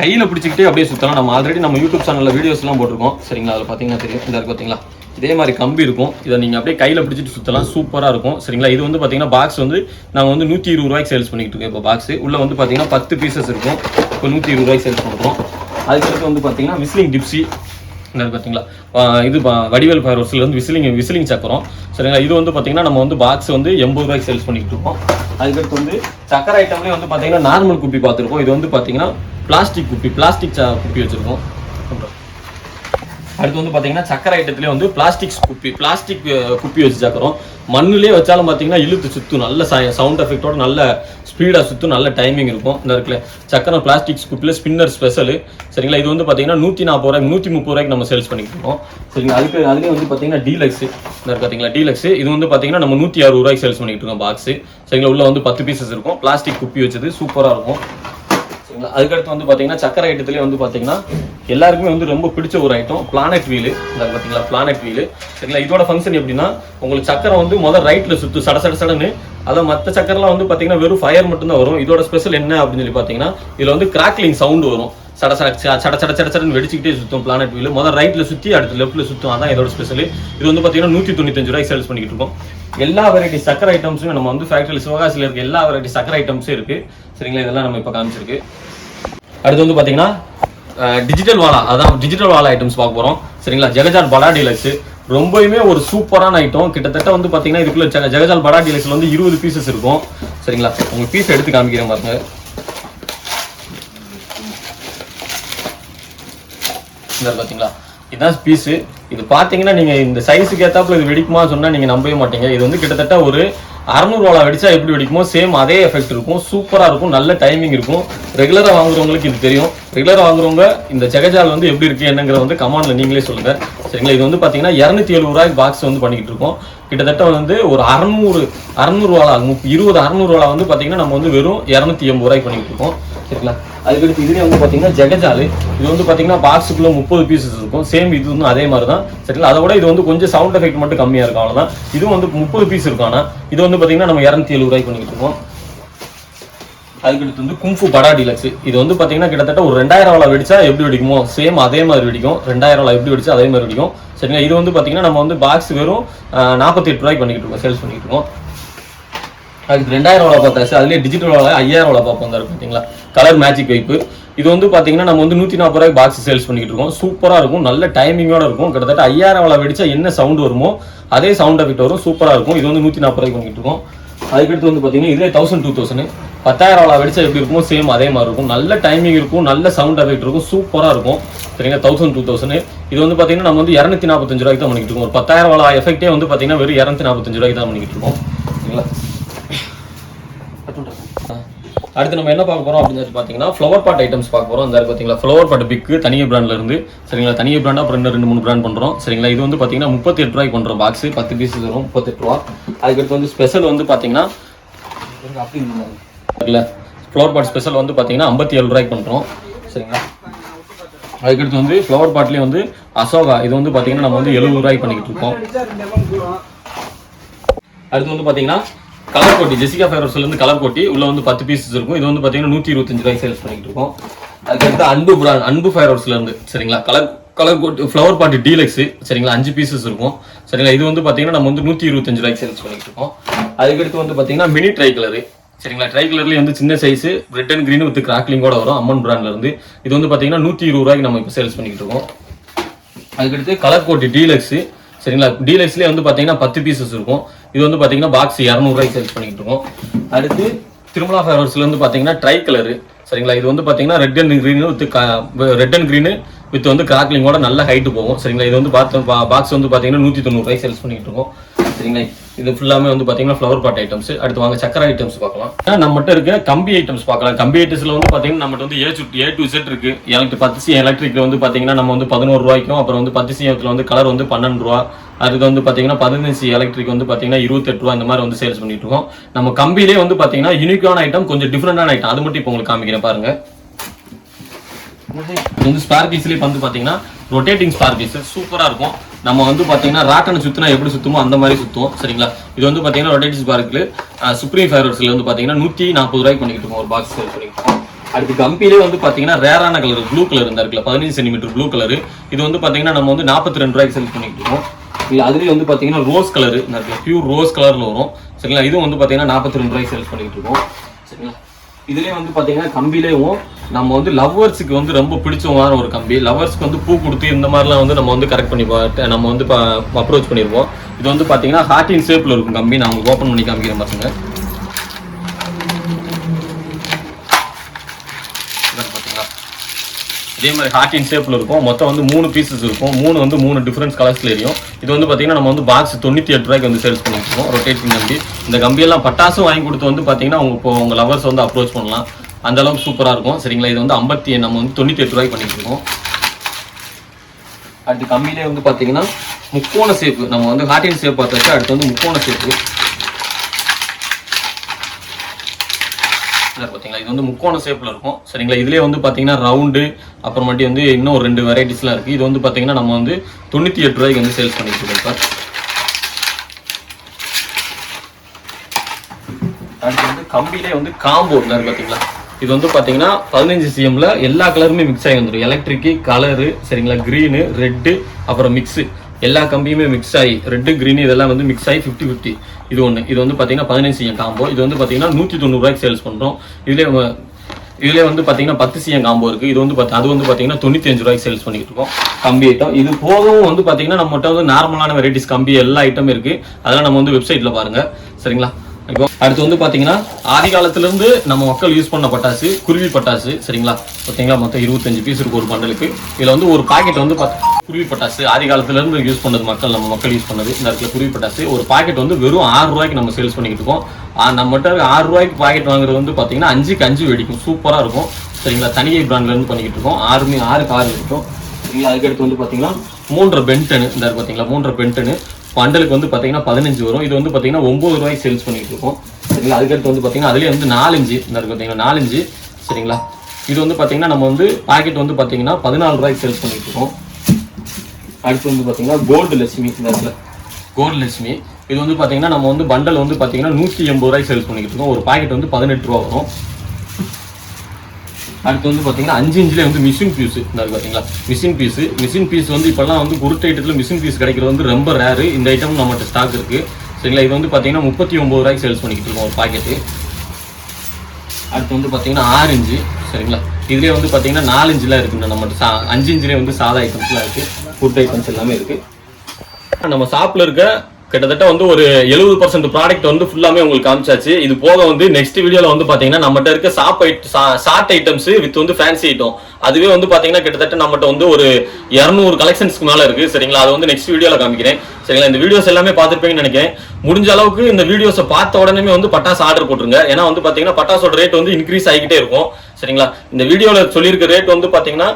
கையில பிடிச்சிக்கிட்டே அப்படியே சுத்தலாம். நம்ம ஆல்ரெடி நம்ம யூடியூப் சேனல்ல வீடியோஸ் எல்லாம் போட்டிருக்கோம் சரிங்களா. அதில் பாத்தீங்கன்னா தெரியும், இந்த இருக்கு பாத்தீங்களா இதே மாதிரி கம்பி இருக்கும், இதை நீங்க அப்படியே கையில பிடிச்சிட்டு சுத்தலாம், சூப்பரா இருக்கும் சரிங்களா. இது வந்து பாத்தீங்கன்னா பாக்ஸ் வந்து நாங்க வந்து 120 ரூபாய்க்கு சேல்ஸ் பண்ணிட்டு இருக்கோம். இப்போ பாக்ஸ் உள்ள வந்து பாத்தீங்கன்னா 10 பீசஸ் இருக்கும், இப்போ 120 ரூபாய்க்கு சேல்ஸ் பண்றோம். அதுக்கடுத்து வந்து பாத்தீங்கன்னா விஸ்லிங் டிப்ஸி, இந்த பார்த்தீங்களா இது வடிவேல் ஃபயர்வொர்க்ஸ்ல வந்து விசிலிங் சக்கரம் சரிங்களா. இது வந்து பார்த்தீங்கன்னா நம்ம வந்து பாக்ஸ் வந்து 80 ரூபாய்க்கு சேல்ஸ் பண்ணிட்டு இருக்கோம். அதுக்கடுத்து வந்து சக்கரை ஐட்டம்லேயே வந்து பார்த்தீங்கன்னா நார்மல் குப்பி பார்த்துருக்கோம். இது வந்து பார்த்தீங்கன்னா பிளாஸ்டிக் குப்பி வச்சிருக்கோம். அடுத்து வந்து பார்த்தீங்கன்னா சக்கரை ஐட்டத்துலேயே வந்து பிளாஸ்டிக் குப்பி வச்சு சக்கரம் மண்ணுலேயே வச்சாலும் பார்த்தீங்கன்னா இழுத்து சுற்றும் நல்ல சவுண்ட் எஃபெக்டோட நல்ல ஸ்பீடாக சுற்றும் நல்ல டைமிங் இருக்கும். இந்த இருக்குல்ல சக்கரை பிளாஸ்டிக் குப்பியில் ஸ்பின்னர் ஸ்பெஷல் சரிங்களா. இது வந்து பார்த்தீங்கன்னா 140 ரூபாய்க்கு 130 ரூபாய்க்கு நம்ம சேல்ஸ் பண்ணிட்டு இருக்கோம் சரிங்களா. அதுலேயே வந்து பார்த்தீங்கன்னா டீலக்ஸ் இந்த பார்த்தீங்களா டீலக்ஸ் இது வந்து பார்த்தீங்கன்னா நம்ம 160 ரூபாய்க்கு சேல்ஸ் பண்ணிட்டு இருக்கோம் பாக்ஸ் சரிங்களா. உள்ள வந்து 10 பீசஸ் இருக்கும். பிளாஸ்டிக் குப்பி வச்சது சூப்பராக இருக்கும். அதுக்கடுத்து வந்து பார்த்தீங்கன்னா சக்கரை ஐட்டத்துலேயே வந்து பார்த்தீங்கன்னா எல்லாருக்குமே வந்து ரொம்ப பிடிச்ச ஒரு ஐட்டம் பிளானட் வீலு. இந்த பார்த்தீங்களா பிளானட் வீலு சரிங்களா. இதோட ஃபங்க்ஷன் எப்படின்னா உங்களுக்கு சக்கரை வந்து முதல் ரைட்டில் சுற்று சடன்னு அதான் மற்ற சக்கரெலாம் வந்து பார்த்தீங்கன்னா வெறும் ஃபயர் மட்டும்தான் வரும். இதோட ஸ்பெஷல் என்ன அப்படின்னு சொல்லி பார்த்தீங்கன்னா இதில் வந்து கிராக்லிங் சவுண்டு வரும். சடன்னு வெடிச்சுக்கிட்டே சுற்றும் பிளானட் வீலு. முதல் ரைட்டில் சுற்றி அடுத்து லெஃப்ட்டில் சுற்றும். அதான் இதோட ஸ்பெஷல். இது வந்து பார்த்தீங்கன்னா 195 ரூபாய்க்கு சேல்ஸ் பண்ணிக்கிட்டு இருக்கோம். எல்லா வெரைட்டி சக்கரை ஐட்டம்ஸும் நம்ம வந்து ஃபேக்டரியில் சிவகாசியில் இருக்க எல்லா வெரைட்டி சக்கரை ஐட்டம்ஸும் இருக்குது சரிங்களா. இதெல்லாம் நம்ம இப்போ காமிச்சிருக்கு. அடுத்து வந்து பார்த்தீங்கன்னா டிஜிட்டல் வாலா ஐட்டம்ஸ் பார்க்க போகிறோம் சரிங்களா. ஜெகஜால் படா டீலக்ஸ் ரொம்பவுமே ஒரு சூப்பரான ஐட்டம். கிட்டத்தட்ட வந்து பார்த்தீங்கன்னா இதுக்குள்ள ஜெகஜால் படா டீலக்ஸில் வந்து 20 பீசஸ் இருக்கும் சரிங்களா. உங்களுக்கு பீஸ் எடுத்து காமிக்கிறேன் பாருங்க. இந்த பார்த்தீங்களா இதுதான் பீஸு. இது பார்த்தீங்கன்னா நீங்கள் இந்த சைஸுக்கு ஏற்றாப்புல இது வெடிக்குமா சொன்னால் நீங்கள் நம்பவே மாட்டீங்க. இது வந்து கிட்டத்தட்ட ஒரு 600 வாலா வெடிச்சா எப்படி வெடிக்குமோ சேம் அதே எஃபெக்ட் இருக்கும். சூப்பராக இருக்கும். நல்ல டைமிங் இருக்கும். ரெகுலராக வாங்குறவங்களுக்கு இது தெரியும். ரெகுலராக வாங்குறவங்க இந்த ஜெகஜால் வந்து எப்படி இருக்குது என்னங்கிறத வந்து கமெண்ட்ல நீங்களே சொல்லுங்கள் சரிங்களா. இது வந்து பார்த்தீங்கன்னா 270 ரூபாய்க்கு பாக்ஸ் வந்து பண்ணிக்கிட்டு இருக்கோம். கிட்டத்தட்ட வந்து ஒரு 600 வாலா 600 வாலா வந்து பார்த்தீங்கன்னா நம்ம வந்து வெறும் 280 ரூபாய்க்கு பண்ணிக்கிட்டு இருக்கோம் சரிங்களா. அதுக்கடுத்து இதுலேயே வந்து பார்த்தீங்கன்னா ஜெகஜால் இது வந்து பார்த்தீங்கன்னா பாக்ஸுக்குள்ள 30 பீசஸ் இருக்கும். சேம் இது வந்து அதே மாதிரி தான் சரிங்களா. அதை விட இது வந்து கொஞ்சம் சவுண்ட் எஃபெக்ட் மட்டும் கம்மியாக இருக்கும் அவ்வளோதான். இதுவும் வந்து 30 பீஸ் இருக்கும். ஆனால் இது வந்து பார்த்தீங்கன்னா நம்ம 270 ரூபாய்க்கு பண்ணிக்கிட்டு இருக்கோம். அதுக்கடுத்து வந்து கும்ஃபு படா டீலக்ஸ் இது வந்து பார்த்தீங்கன்னா கிட்டத்தட்ட ஒரு 2000 வாலா வெடிச்சா எப்படி வெடிக்குமோ சேம் அதே மாதிரி வெடிக்கும். 2000 வாலா எப்படி வெடிச்சா அதே மாதிரி வெடிக்கும் சரிங்களா. இது வந்து பார்த்தீங்கன்னா நம்ம வந்து பாக்ஸ் வெறும் 48 ரூபாய்க்கு பண்ணிக்கிட்டு இருக்கோம் சேல்ஸ் பண்ணிக்கிட்டு இருக்கோம். அதுக்கு 2000 வாலா பார்த்தாச்சு. அதுலேயே டிஜிட்டல் வாலா 5000 வாலா பார்ப்போம் தான் பார்த்தீங்களா. கலர் மேஜிக் வைப்பு இது வந்து பார்த்தீங்கன்னா நம்ம வந்து 140 ரூபாய்க்கு பாக்ஸ் சேல்ஸ் பண்ணிக்கிட்டு இருக்கோம். சூப்பராக இருக்கும். நல்ல டைமிங்கோட இருக்கும். கிட்டத்தட்ட 5000 வாலா வெடிச்சா என்ன சவுண்ட் வருமோ அதே சவுண்ட் எஃபெக்ட் வரும். சூப்பராக இருக்கும். இது வந்து 140 ரூபாய்க்கு பண்ணிக்கிட்டு இருக்கோம். அதுக்கடுத்து வந்து பார்த்தீங்கன்னா இதே 1000 2000 10,000 வாலா வெடிச்சா எப்படி இருக்குமோ சேம் அதே மாதிரி இருக்கும். நல்ல டைமிங் இருக்கும். நல்ல சவுண்ட் எஃபெக்ட் இருக்கும். சூப்பராக இருக்கும் சரிங்களா. 1000 2000 இது வந்து பார்த்தீங்கன்னா நம்ம வந்து 245 ரூபாய்க்கு தான் பண்ணிக்கிட்டு இருக்கோம். ஒரு 10,000 வாலா எஃபெக்டே வந்து பார்த்தீங்கன்னா வெறும் 245 ரூபாய்க்கு தான் பண்ணிக்கிட்டு இருக்கோம் சரிங்களா. அடுத்து நம்ம என்ன பார்க்க போறோம் அப்படின்னு சொல்லி பார்த்தீங்கன்னா ஃப்ளவர் பாட் ஐட்டம்ஸ் பார்க்க போறோம். அந்த பார்த்தீங்களா ஃப்ளவர் பாட் பிக்கு தனியாக பிராண்ட்ல இருந்து சரிங்களா. தனியாக பிராண்டா அப்புறம் 2-3 பிராண்ட் பண்றோம் சரிங்களா. இது வந்து பார்த்தீங்கன்னா 38 ரூபாய்க்கு பண்றோம். பாக்ஸ் 10 பீஸ் வரும் 38 ரூபா. அதுக்கடுத்து வந்து ஸ்பெஷல் வந்து பார்த்தீங்கன்னா ஃப்ளவர் பாட் ஸ்பெஷல் வந்து பார்த்தீங்கன்னா 57 ரூபாய்க்கு பண்றோம் சரிங்களா. அதுக்கடுத்து வந்து ஃப்ளவர் பாட்லேயே வந்து அசோகா இது வந்து பார்த்தீங்கன்னா நம்ம வந்து 70 ரூபாய்க்கு பண்ணிக்கிட்டு இருக்கோம். அடுத்து வந்து பார்த்தீங்கன்னா கலர் கோட்டி ஜெசிகா ஃபயர்வொர்க்ஸ்லேருந்து கலர் கோட்டி உள்ள வந்து 10 பீசஸ் இருக்கும். இது வந்து பார்த்தீங்கன்னா 125 ரூபாய்க்கு சேல்ஸ் பண்ணிட்டு இருக்கோம். அதுக்கடுத்து அன்பு ஃபயர்வொர்க்ஸ்லேருந்து சரிங்களா. கலர் கோட்டி ஃப்ளவர் பாட்டி டீலக்ஸ் சரிங்களா 5 பீசஸ் இருக்கும் சரிங்களா. இது வந்து பார்த்தீங்கன்னா நம்ம வந்து 125 ரூபாய்க்கு சேல்ஸ் பண்ணிட்டு இருக்கோம். அதுக்கடுத்து வந்து பார்த்தீங்கன்னா மினி ட்ரை கலரு சரிங்களா. ட்ரை கலர்லேயே வந்து சின்ன size red and green with கிராக்லிங்கோட வரும். அம்மன் பிராண்ட்ல இருந்து இது வந்து பார்த்தீங்கன்னா 120 ரூபாய்க்கு நம்ம இப்போ சேல்ஸ் பண்ணிக்கிட்டு இருக்கோம். அதுக்கடுத்து கலர் கோட்டி டீலக்ஸ் சரிங்களா. டீலக்ஸ்லேயே வந்து பார்த்தீங்கன்னா 10 பீசஸ் இருக்கும். இது வந்து பார்த்தீங்கன்னா பாக்ஸ் 200 ரூபாய்க்கு சேல்ஸ் பண்ணிக்கிட்டு இருக்கோம். அடுத்து திருமலா ஃபயர்வொர்க்ஸ்ல வந்து பார்த்தீங்கன்னா ட்ரை கலரு சரிங்களா. இது வந்து பார்த்தீங்கன்னா ரெட் அண்ட் கிரீனு வித் வந்து கிராக்லிங்கோட நல்ல ஹைட்டு போகும் சரிங்களா. இது வந்து பாக்ஸ் வந்து பார்த்தீங்கன்னா 190 ரூபாய்க்கு சேல்ஸ் பண்ணிக்கிட்டு இருக்கோம் சரிங்களா. இது ஃபுல்லாமே வந்து பார்த்தீங்கன்னா ஃப்ளவர் பாட் ஐட்டம்ஸ். அடுத்து வாங்க சக்கரை ஐட்டம்ஸ் பார்க்கலாம். நம்மகிட்ட இருக்க கம்பி ஐட்டம்ஸ் பார்க்கலாம். கம்பி ஐட்டம்ஸ்ல வந்து பார்த்தீங்கன்னா நம்மகிட்ட வந்து A to Z இருக்கு. 10C எலக்ட்ரிக்ல வந்து பார்த்தீங்கன்னா நம்ம வந்து 11 ரூபாய்க்கும் அப்புறம் வந்து 10C வந்து கலர் வந்து 12 ரூபா. அதுக்கு வந்து பார்த்தீங்கன்னா 15C எலக்ட்ரிக் வந்து பார்த்தீங்கன்னா 28 ரூபா இந்த மாதிரி வந்து சேல்ஸ் பண்ணிட்டு இருக்கோம். நம்ம கம்பியிலே வந்து பார்த்தீங்கன்னா யூனிக்கான ஐட்டம் கொஞ்சம் டிஃப்ரெண்டான ஐட்டம் அது மட்டும் இப்போ உங்களுக்கு காமிக்கிறேன் பாருங்க. இது வந்து ஸ்பேர் பீஸ்லேயே வந்து பார்த்தீங்கன்னா ரொட்டேட்டிங் ஸ்பேர் பீஸ் சூப்பராக இருக்கும். நம்ம வந்து பார்த்தீங்கன்னா ராட்டனை சுற்றினா எப்படி சுற்றுமோ அந்த மாதிரி சுற்றுவோம் சரிங்களா. இது வந்து பார்த்தீங்கன்னா ரொட்டேட்டிங் ஸ்பார்க்கு சுப்ரீம் ஃபயர்வொர்க்ஸ்ல வந்து பார்த்தீங்கன்னா 140 ரூபாய்க்கு பண்ணிக்கிட்டு இருக்கோம் ஒரு பாக்ஸ் சேல் பண்ணிக்கிட்டு இருக்கோம். அடுத்து கம்பியிலே வந்து பார்த்தீங்கன்னா ரேரான கலர் ப்ளூ கலர் இருந்தா இருக்குல்ல 15 சென்டிமீட்டர் ப்ளூ கலர் இது வந்து பார்த்தீங்கன்னா நம்ம வந்து 42 ரூபாய்க்கு சேல் பண்ணிக்கிட்டு இருக்கோம். இல்லை அதுலேயே வந்து பார்த்தீங்கன்னா ரோஸ் கலர் இந்த பியூர் ரோஸ் கலரில் வரும் சரிங்களா. இதுவும் வந்து பார்த்தீங்கன்னா 42 ரூபாய்க்கு சேல்ஸ் பண்ணிக்கிட்டு இருக்கோம் சரிங்களா. இதுலேயே வந்து பார்த்தீங்கன்னா கம்பிலேயும் நம்ம வந்து லவ்வர்ஸுக்கு வந்து ரொம்ப பிடிச்சமான ஒரு கம்பி. லவ்வர்ஸ்க்கு வந்து பூ கொடுத்து இந்த மாதிரிலாம் வந்து நம்ம வந்து கரெக்ட் பண்ணி நம்ம வந்து அப்ரோச் பண்ணியிருப்போம். இது வந்து பார்த்தீங்கன்னா ஹார்ட்டின் ஷேப்பில் இருக்கும் கம்பி. நான் உங்களுக்கு ஓப்பன் பண்ணி காமிக்கிறேன் பாருங்க. இதே மாதிரி ஹார்ட்டின் ஷேப்பில் இருக்கும். மொத்தம் வந்து 3 பீசஸ் இருக்கும். 3 வந்து 3 டிஃப்ரெண்ட் கலர்ஸ்ல எரியும். இது வந்து பார்த்தீங்கன்னா நம்ம வந்து பாக்ஸ் 98 ரூபாய்க்கு வந்து சேல்ஸ் பண்ணிட்டு இருக்கோம். ரொட்டேட்டிங் கம்பி. இந்த கம்பியெல்லாம் பட்டாசும் வாங்கி கொடுத்து வந்து பார்த்தீங்கன்னா உங்க லவர்ஸ் வந்து அப்ரோச் பண்ணலாம். அந்த அளவுக்கு சூப்பராக இருக்கும். சரிங்களா? இது வந்து நம்ம வந்து 98 ரூபாய்க்கு பண்ணிட்டு இருக்கோம். அடுத்து கம்பியிலே வந்து பார்த்தீங்கன்னா முக்கோண ஷேப்பு. நம்ம வந்து ஹார்ட்டின் ஷேப் பார்த்தாச்சு. அடுத்து வந்து முக்கோண ஷேப்பு. பார்த்தீங்களா? இது வந்து முக்கோண ஷேப்ல இருக்கும். சரிங்களா? இதுலேயே வந்து பார்த்தீங்கன்னா ரவுண்டு அப்புறமாட்டி வந்து இன்னும் 2 வெரைட்டிஸ்லாம் இருக்குது. இது வந்து பார்த்தீங்கன்னா நம்ம வந்து 98 ரூபாய்க்கு வந்து சேல்ஸ் பண்ணிட்டு இருக்கோம் சார். அடுத்து வந்து கம்பியிலே வந்து காம்போ பார்த்தீங்களா? இது வந்து பார்த்தீங்கன்னா 15 cmல எல்லா கலருமே மிக்ஸ் ஆகி வந்துடும். எலக்ட்ரிக்கு கலரு, சரிங்களா, க்ரீனு, ரெட்டு, அப்புறம் மிக்ஸு எல்லா கம்பியுமே மிக்ஸ் ஆகி ரெட்டு க்ரீனு இதெல்லாம் வந்து மிக்ஸ் ஆகி 50-50 இது ஒன்று. இது வந்து பார்த்தீங்கன்னா 15 cm காம்போ. இது வந்து பார்த்தீங்கன்னா 190 ரூபாய்க்கு சேல்ஸ் பண்ணுறோம். இதுலேயே வந்து பார்த்தீங்கன்னா 10 cm காம்போ இருக்குது. இது வந்து அது வந்து பார்த்தீங்கன்னா 95 ரூபாய்க்கு சேல்ஸ் பண்ணிட்டு இருக்கோம் கம்பி ஐட்டம். இது போகவும் வந்து பார்த்தீங்கன்னா நம்மகிட்ட வந்து நார்மலான வெரைட்டிஸ் கம்பி எல்லா ஐட்டம் இருக்குது. அதெல்லாம் நம்ம வந்து வெப்சைட்டில் பாருங்கள். சரிங்களா? இப்போ அடுத்து வந்து பார்த்தீங்கன்னா ஆதி காலத்திலிருந்து நம்ம மக்கள் யூஸ் பண்ண பட்டாசு குருவி பட்டாசு. சரிங்களா? பார்த்தீங்களா? மொத்தம் 25 பீஸ் இருக்கு ஒரு பண்டலுக்கு. இதில் வந்து ஒரு பாக்கெட் வந்து குருவி பட்டாசு ஆதி காலத்திலிருந்து யூஸ் பண்ணது நம்ம மக்கள் யூஸ் பண்ணது. இந்த இடத்துல குருவி பட்டாசு ஒரு பாக்கெட் வந்து வெறும் 6 ரூபாய்க்கு நம்ம சேல்ஸ் பண்ணிக்கிட்டு இருக்கோம். நம்மகிட்ட 6 ரூபாய்க்கு பாக்கெட் வாங்குறது வந்து பார்த்தீங்கன்னா 5க்கு 5 வெடிக்கும். சூப்பராக இருக்கும். சரிங்களா? தனியை பிராண்ட்லேருந்து பண்ணிக்கிட்டு இருக்கோம். 6 கார் இருக்கும். சரிங்களா? அதுக்கடுத்து வந்து பார்த்தீங்கன்னா 3 பென்டனு. இந்த பார்த்தீங்களா 3 பென்டனு பண்டலுக்கு வந்து பார்த்தீங்கன்னா 15 வரும். இது வந்து பார்த்தீங்கன்னா 9 ரூபாய்க்கு சேல்ஸ் பண்ணிட்டு இருக்கோம். சரிங்களா? அதுக்கடுத்து வந்து பார்த்தீங்கன்னா அதுலேயே வந்து 4 இன்ச்சு இந்த பார்த்தீங்கன்னா 4 இன்ச்சு. சரிங்களா? இது வந்து பார்த்தீங்கன்னா நம்ம வந்து பாக்கெட் வந்து பார்த்தீங்கன்னா 14 ரூபாய்க்கு சேல்ஸ் பண்ணிட்டு இருக்கோம். அடுத்து வந்து பார்த்தீங்கன்னா கோல்டு லட்சுமி. இந்த இடத்துல கோல்டு லட்சுமி இது வந்து பார்த்தீங்கன்னா நம்ம வந்து பண்டல் வந்து பார்த்தீங்கன்னா 180 ரூபாய்க்கு சேல்ஸ் பண்ணிட்டு இருக்கோம். ஒரு பாக்கெட் வந்து 18 ரூபா வரும். அடுத்து வந்து பார்த்தீங்கன்னா 5 இன்ச்லேயே வந்து மிஷின் பீஸ். இந்த பார்த்தீங்களா மிஷின் பீஸ் வந்து இப்போல்லாம் வந்து குருட்டு ஐட்டத்தில் மிஷின் பீஸ் கிடைக்கிறது வந்து ரொம்ப ரேரு. இந்த ஐட்டம் நம்மகிட்ட ஸ்டாக் இருக்குது. சரிங்களா? இது வந்து பார்த்தீங்கன்னா 39 ரூபாய்க்கு சேல்ஸ் பண்ணிக்கிட்டு இருக்கோம் ஒரு பாக்கெட்டு. அடுத்து வந்து பார்த்தீங்கன்னா 6 இன்ச்சு. சரிங்களா? இதுலேயே வந்து பார்த்தீங்கன்னா 4 இன்ச்சில் இருக்குங்க. நம்மகிட்ட 5 இன்ச்சிலே வந்து சாதா ஐட்டம்ஸ்லாம் இருக்குது. ஃபுட் ஐட்டம்ஸ் எல்லாமே இருக்குது. நம்ம ஷாப்பில் இருக்க கிட்டத்தட்ட வந்து ஒரு 70% ப்ராடக்ட் வந்து ஃபுல்லாமே உங்களுக்கு காமிச்சாச்சு. இது போக வந்து நெக்ஸ்ட் வீடியோல வந்து பாத்தீங்கன்னா நம்மகிட்ட இருக்க ஷார்ட் ஐட்டம்ஸ் வித் வந்து ஃபேன்சி ஐட்டம் அதுவே வந்து பாத்தீங்கன்னா கிட்டத்தட்ட நம்மகிட்ட வந்து ஒரு 200 கலெக்ஷன்ஸ்க்கு மேல இருக்கு. சரிங்களா? அது வந்து நெக்ஸ்ட் வீடியோல காமிக்கிறேன். சரிங்களா? இந்த வீடியோஸ் எல்லாமே பார்த்துருப்பீங்கன்னு நினைக்கிறேன். முடிஞ்ச அளவுக்கு இந்த வீடியோஸை பார்த்த உடனே வந்து பட்டாசு ஆர்டர் போட்டுருங்க. ஏன்னா வந்து பாத்தீங்கன்னா பட்டாசோட ரேட் வந்து இன்க்ரீஸ் ஆகிக்கிட்டே இருக்கும். சரிங்களா? இந்த வீடியோல சொல்லியிருக்க ரேட் வந்து பாத்தீங்கன்னா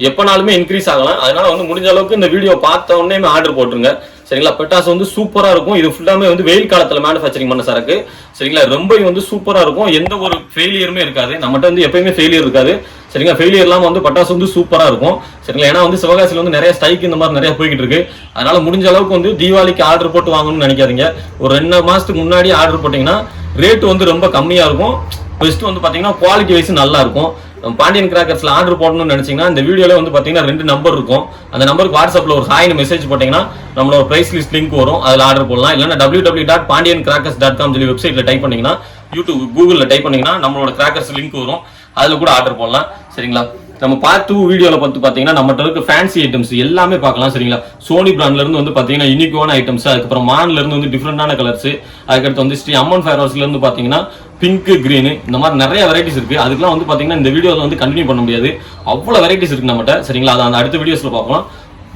எப்பனாலுமே இன்க்ரீஸ் ஆகலாம். அதனால வந்து முடிஞ்ச அளவுக்கு இந்த வீடியோ பார்த்த உடனே ஆர்டர் போட்டுருங்க. சரிங்களா? பட்டாசு வந்து சூப்பரா இருக்கும். இது ஃபுல்லாமே வந்து வெயில் காலத்துல மேனுஃபேக்சரிங் பண்ண சரக்கு. சரிங்களா? ரொம்ப வந்து சூப்பரா இருக்கும். எந்த ஒரு ஃபெயிலியருமே இருக்காது. நம்மகிட்ட வந்து எப்பயுமே ஃபெயிலியர் இருக்காது. சரிங்களா? ஃபெயிலியர் இல்லாம வந்து பட்டாசு வந்து சூப்பரா இருக்கும். சரிங்களா? ஏன்னா வந்து சிவகாசியில் வந்து நிறைய ஸ்ட்ரைக் இந்த மாதிரி நிறைய போய்கிட்டு இருக்கு. அதனால முடிஞ்ச அளவுக்கு வந்து தீபாவளிக்கு ஆர்டர் போட்டு வாங்கணும்னு நினைக்காதீங்க. ஒரு 2 மாசத்துக்கு முன்னாடி ஆர்டர் போட்டீங்கன்னா ரேட் வந்து ரொம்ப கம்மியா இருக்கும். பெஸ்ட் வந்து பாத்தீங்கன்னா குவாலிட்டி வைஸ் நல்லா இருக்கும். பாண்டியன் கிராக்கர்ஸ்ல ஆர்டர் போடணும்னு நினைச்சீங்கன்னா இந்த வீடியோல வந்து பாத்தீங்கன்னா 2 நம்பர் இருக்கும். அந்த நம்பருக்கு வாட்ஸ்அப்ல ஒரு ஹாய்னு மெசேஜ் போட்டீங்கன்னா நம்மளோட பிரைஸ் லிஸ்ட் லிங்க் வரும். அதில் ஆர்டர் போடலாம். இல்லைன்னா www.pandiancrackers.com சொல்லி வெப்சைட்ல டைப் பண்ணீங்கன்னா யூடியூப் கூகுள்ல டைப் பண்ணீங்கன்னா நம்மளோட கிராக்கர்ஸ் லிங்க் வரும். அதுல கூட ஆர்டர் போடலாம். சரிங்களா? நம்ம பார்ட் 2 வீடியோல பாத்தீங்கன்னா நம்மகிட்ட இருக்க ஃபேன்சி ஐட்டம்ஸ் எல்லாமே பார்க்கலாம். சரிங்களா? சோனி பிராண்ட்ல இருந்து வந்து பாத்தீங்கன்னா யூனிக்கான ஐட்டம்ஸ், அதுக்கப்புறம் மான்ல இருந்து வந்து டிஃப்ரெண்டான கலர்ஸ், அதுக்கடுத்து வந்து ஸ்ரீ அம்மன் ஃபயர் ஹவுஸ்ல இருந்து பாத்தீங்கன்னா பிங்க், கிரீன் இந்த மாதிரி நிறைய வெரைட்டிஸ் இருக்கு. அதுக்கெல்லாம் வந்து பாத்தீங்கன்னா இந்த வீடியோல வந்து கண்டினியூ பண்ண முடியாது. அவ்வளவு வெரைட்டிஸ் இருக்கு நம்மகிட்ட. சரிங்களா? அதை அந்த அடுத்த வீடியோஸ்ல பார்க்கலாம்.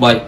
பாய்.